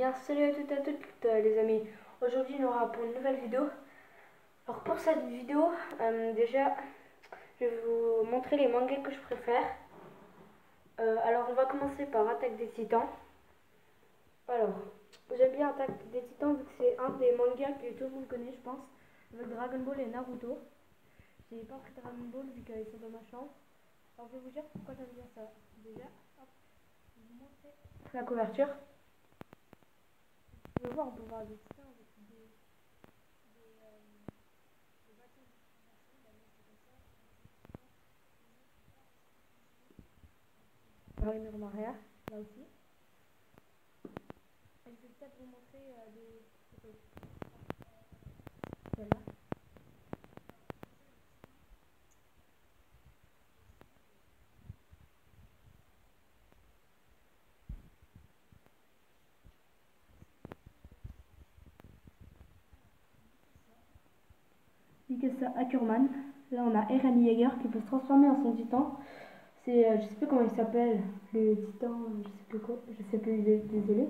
bien, salut à toutes et à toutes les amis. Aujourd'hui on aura pour une nouvelle vidéo. Alors pour cette vidéo, déjà je vais vous montrer les mangas que je préfère. Alors on va commencer par Attaque des Titans. Alors j'aime bien Attaque des Titans vu que c'est un des mangas que tout le monde connaît je pense. Avec Dragon Ball et Naruto. J'ai pas pris Dragon Ball vu qu'ils sont dans ma chambre. Alors je vais vous dire pourquoi j'aime bien ça. Déjà, hop, je vais vous montrer la couverture. Vous pouvez voir, on peut voir des titans avec des bâtons de transformation. Bah, là, c'est comme ça. Revenir en arrière, là aussi. Et je vais peut-être vous montrer des photos. Celle-là. Mikasa Ackerman. Là, on a Eren Yeager qui peut se transformer en son titan. C'est, je sais plus comment il s'appelle, le titan, je sais plus quoi, je sais plus, désolé.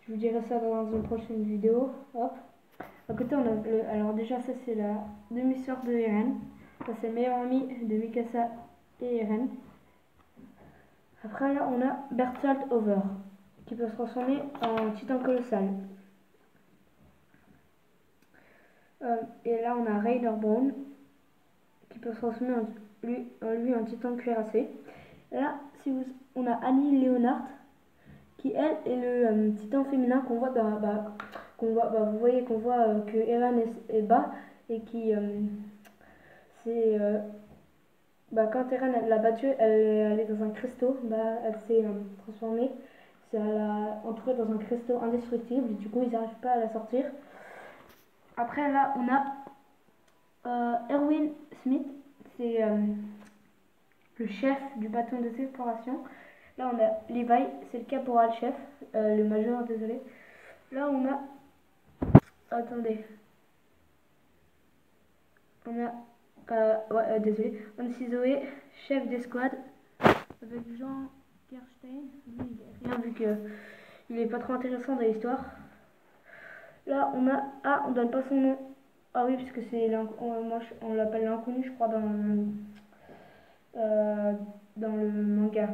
Je vous dirai ça dans une prochaine vidéo. Hop. À côté, on a alors déjà ça c'est la demi-sœur de Eren. Ça c'est le meilleur ami de Mikasa et Eren. Après là, on a Berthold Over qui peut se transformer en titan colossal. Et là, on a Rainer Braun qui peut se transformer en titan cuirassé. Là, on a Annie Leonhardt qui elle est le titan féminin qu'on voit vous voyez qu'on voit que Eren est bas et qui quand Eren l'a battue, elle est dans un cristaux, elle s'est transformée, elle l'a entourée dans un cristaux indestructible et du coup ils n'arrivent pas à la sortir. Après là on a Erwin Smith, c'est le chef du bâton de séparation. Là on a Levi, c'est le caporal chef, le major, désolé. Là on a, attendez, on a, désolé, Hansi Zoé, chef d'escouade, avec Jean Kerstein. Lui, il est rien vu qu'il est pas trop intéressant dans l'histoire. Là on a, on donne pas son nom. Ah oui, parce que c'est on l'appelle l'inconnu, je crois, dans le manga.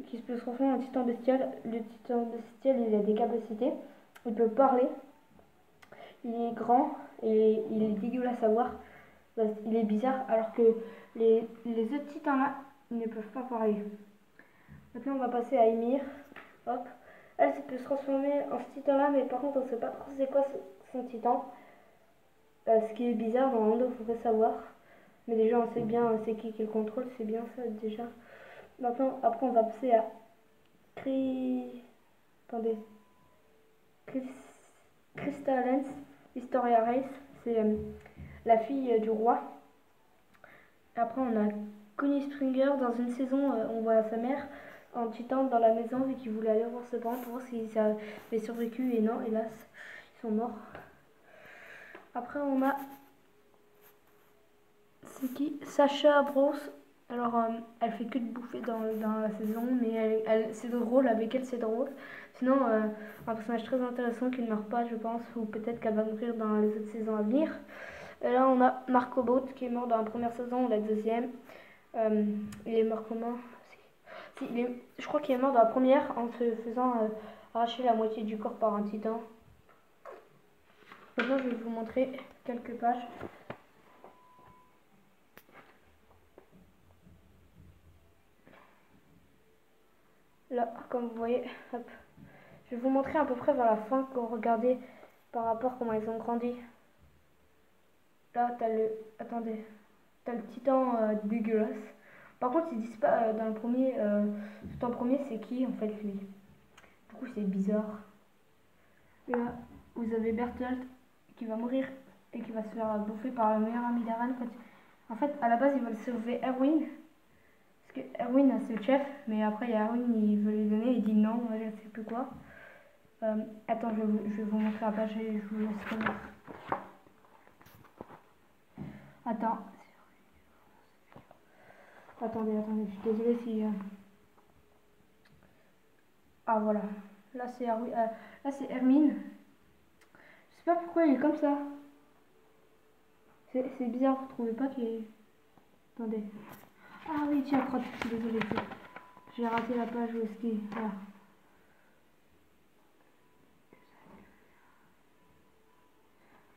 Qui se peut se transformer en titan bestial. Le titan bestial, il a des capacités. Il peut parler. Il est grand et il est dégueulasse à voir. Il est bizarre, alors que les autres titans là, ils ne peuvent pas parler. Maintenant, on va passer à Ymir. Hop. Elle peut se transformer en ce titan là, mais par contre, on ne sait pas trop c'est quoi son titan. Ce qui est bizarre, normalement, il faudrait savoir. Mais déjà, on sait bien c'est qui le contrôle, c'est bien ça déjà. Maintenant, après, on va passer à Attendez. Krista Lens, Historia Race, c'est la fille du roi. Après, on a Connie Springer. Dans une saison, on voit sa mère en titan dans la maison vu qu'il voulait aller voir ses parents pour voir s'ils avaient survécu. Et non, hélas, ils sont morts. Après, on a. C'est qui? Sacha Bros. Alors, elle fait que de bouffer dans la saison, mais c'est drôle, avec elle c'est drôle. Sinon, un personnage très intéressant qui ne meurt pas, je pense, ou peut-être qu'elle va mourir dans les autres saisons à venir. Et là, on a Marco Bot qui est mort dans la première saison ou la deuxième. Il est mort comment? Je crois qu'il est mort dans la première en se faisant arracher la moitié du corps par un titan. Maintenant, je vais vous montrer quelques pages. Là, comme vous voyez, hop. Je vais vous montrer à peu près vers la fin quand regardez par rapport à comment ils ont grandi. Là, attendez, t'as le titan dégueulasse. Par contre, ils disent pas dans le premier, tout en premier, c'est qui en fait lui. Du coup, c'est bizarre. Là, vous avez Berthold qui va mourir et qui va se faire bouffer par le meilleur ami d'Eren. En fait, à la base, ils veulent sauver Erwin. Parce que Erwin, c'est le chef, mais après, il y a Erwin, il veut lui donner, il dit non, je ne sais plus quoi. Attends, je vais vous montrer la page et je vous laisse connaître. Attendez, je suis désolée si. Ah voilà, Là c'est Hermine. Je sais pas pourquoi il est comme ça. C'est bizarre, vous trouvez pas qu'il est... Attendez. Ah oui, tiens, crotte, désolé. J'ai raté la page où est-ce qu'il est. Voilà.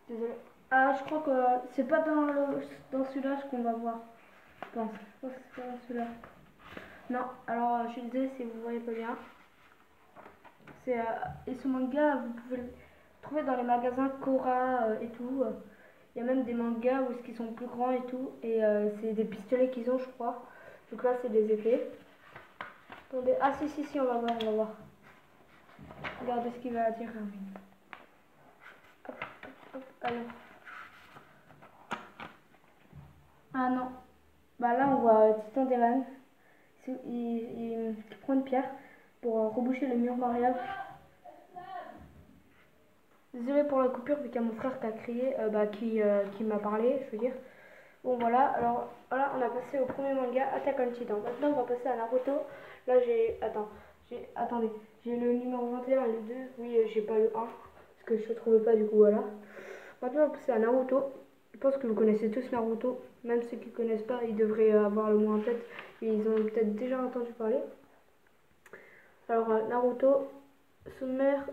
Désolé. Ah, je crois que c'est pas dans celui-là qu'on va voir. Je pense. Je pense que c'est pas dans celui-là. Non, alors je disais, si vous voyez pas bien. Et ce manga, vous pouvez le trouver dans les magasins Cora et tout. Il y a même des mangas où ils sont plus grands et tout. Et c'est des pistolets qu'ils ont, je crois. Donc là, c'est des épées. Attendez. Ah, si, on va voir, on va voir. Regardez ce qu'il va dire. Hop, hop, allez. Ah non. Bah là, on voit Titan d'Eren. Il prend une pierre pour reboucher le mur variable. Désolé pour la coupure, vu qu'il y a mon frère qui a crié, qui m'a parlé, je veux dire. Bon voilà, alors voilà, on a passé au premier manga, Attack on Titan. Maintenant, on va passer à Naruto. Là, attendez, j'ai le numéro 21 et le 2. Oui, j'ai pas le 1, parce que je ne trouvais pas, du coup, voilà. Maintenant, on va passer à Naruto. Je pense que vous connaissez tous Naruto. Même ceux qui ne connaissent pas, ils devraient avoir le mot en tête. Et ils ont peut-être déjà entendu parler. Alors, Naruto, sommaire.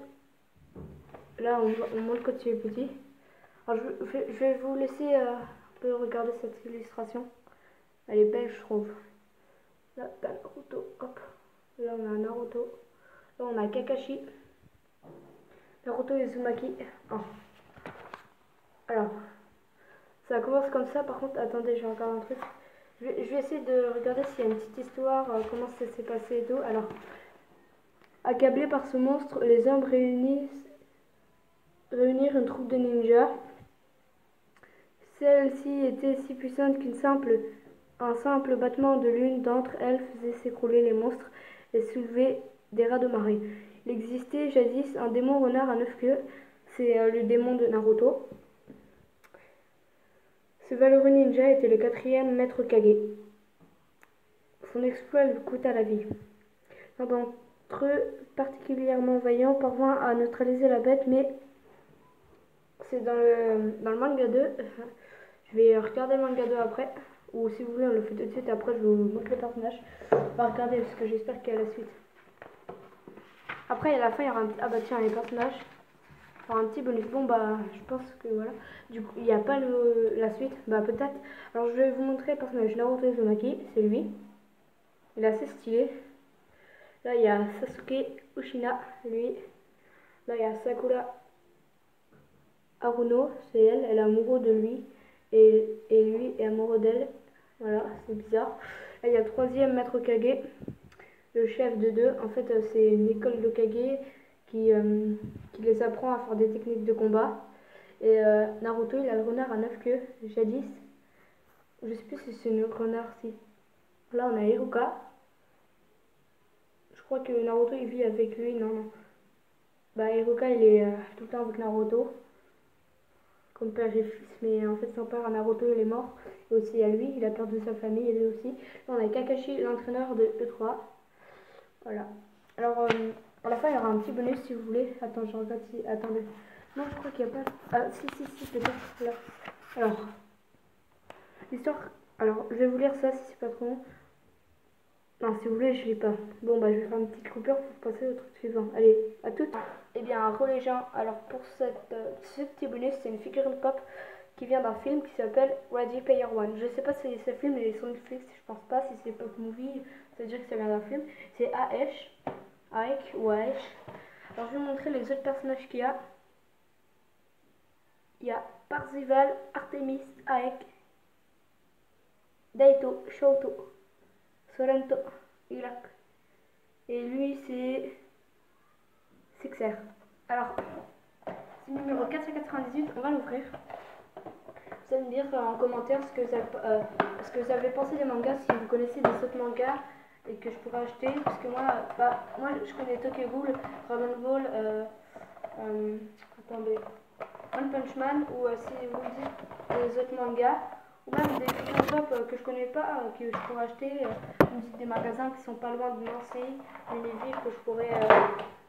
Là, on montre quand il est petit. Alors, je vais vous laisser un peu regarder cette illustration. Elle est belle, je trouve. Là, t'as Naruto, hop. Là, on a Naruto. Là, on a Kakashi. Naruto et Uzumaki. Oh. Alors, ça commence comme ça. Par contre, attendez, je vais regarder un truc. Je vais essayer de regarder s'il y a une petite histoire, comment ça s'est passé et tout. Alors, accablés par ce monstre, les hommes réunirent une troupe de ninjas. Celle-ci était si puissante un simple battement de l'une d'entre elles faisait s'écrouler les monstres et soulever des rats de marée. Il existait jadis un démon renard à 9 queues, c'est le démon de Naruto. Ce valeureux ninja était le 4e maître Kage. Son exploit lui coûta la vie. L'un d'entre eux, particulièrement vaillant, parvint à neutraliser la bête, mais c'est dans le manga 2. Je vais regarder le manga 2 après. Ou si vous voulez, on le fait tout de suite. Après, je vous montre le personnage. On va regarder parce que j'espère qu'il y a la suite. Après, à la fin, il y aura un petit... Ah bah tiens, les personnages. Il y aura un petit bonus. Bon bah, je pense que voilà. Du coup, il n'y a pas la suite. Bah peut-être. Alors, je vais vous montrer le personnage Naruto Uzumaki. C'est lui. Il est assez stylé. Là, il y a Sasuke Ushina. Lui. Là, il y a Sakura Haruno. C'est elle. Elle est amoureuse de lui. Et lui est amoureux d'elle. Voilà, c'est bizarre. Là, il y a le 3e maître Kage, le chef de 2. En fait, c'est une école de Kage qui les apprend à faire des techniques de combat. Et Naruto, il a le renard à 9 queues, jadis. Je sais plus si c'est une renard, si. Là, on a Hiruka. Je crois que Naruto, il vit avec lui. Non. Bah, Hiruka, il est tout le temps avec Naruto. Comme père et fils, mais en fait son père Naruto il est mort, et aussi à lui, il a perdu sa famille, et lui aussi. Là, on a Kakashi, l'entraîneur de E3. Voilà. Alors, à la fin, il y aura un petit bonus si vous voulez. Attends, je regarde si... Attendez. Non, je crois qu'il n'y a pas... Ah, si, peut-être. Là. Alors, l'histoire... Alors, je vais vous lire ça si c'est pas trop long. Non, si vous voulez, je lis pas. Bon, bah, je vais faire une petite coupure pour passer au truc suivant. Allez, à toutes. Eh bien, les gens, alors pour ce petit bonus, c'est une figurine pop qui vient d'un film qui s'appelle Ready Player One. Je sais pas si ce film est sur Netflix, je pense pas. Si c'est Pop Movie, ça veut dire que ça vient d'un film. C'est Aek ou Aek. Alors, je vais vous montrer les autres personnages qu'il y a. Il y a Parzival, Artemis, Aek, Daito, Shoto, Sorrento, Irak. Et lui, c'est Sixer. Alors, c'est le numéro 498, on va l'ouvrir. Vous allez me dire en commentaire ce que vous avez pensé des mangas, si vous connaissez des autres mangas et que je pourrais acheter. Parce que moi je connais Tokyo Ghoul, Dragon Ball, attendez, One Punch Man, ou si vous me dites des autres mangas, ou même des figures pop que je connais pas, que je pourrais acheter. Vous me dites des magasins qui sont pas loin de Nancy, une ville que je pourrais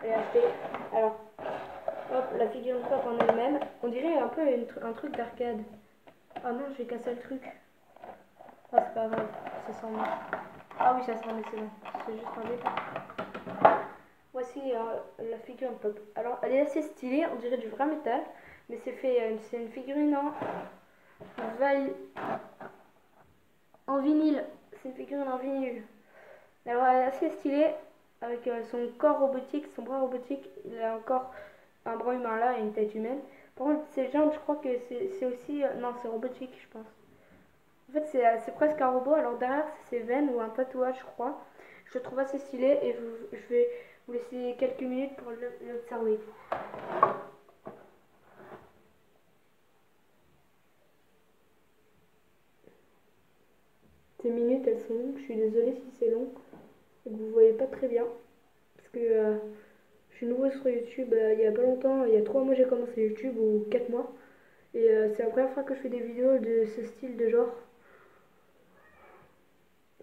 aller acheter. top en elle-même. On dirait un peu un truc d'arcade. Ah non, j'ai cassé le truc. Ah, c'est pas grave, ça sent bon. Ah oui, ça sent, mais c'est bon. C'est juste un départ. Voici la figurine pop. Alors, elle est assez stylée, on dirait du vrai métal. Mais c'est une figurine en vinyle. C'est une figurine en vinyle. Alors, elle est assez stylée. Avec son corps robotique, son bras robotique. Il a encore un bras humain là et une tête humaine. Par contre, ses jambes, je crois que c'est aussi... non, c'est robotique, je pense. En fait, c'est presque un robot. Alors derrière, c'est ses veines ou un tatouage, je crois. Je le trouve assez stylé et je vais vous laisser quelques minutes pour l'observer. Ces minutes, elles sont longues. Je suis désolée si c'est long et que vous voyez pas très bien. Parce que je suis nouveau sur YouTube il y a pas longtemps. Il y a 3 mois, j'ai commencé YouTube ou 4 mois. Et c'est la première fois que je fais des vidéos de ce style de genre.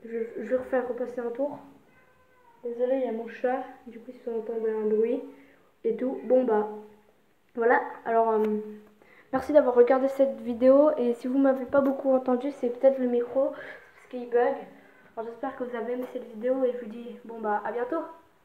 Je vais refaire repasser un tour. Désolé, il y a mon chat, du coup si vous entendez un bruit et tout. Bon bah, voilà. Alors, merci d'avoir regardé cette vidéo. Et si vous m'avez pas beaucoup entendu, c'est peut-être le micro, parce qu'il bug. Alors j'espère que vous avez aimé cette vidéo et je vous dis, bon bah, à bientôt.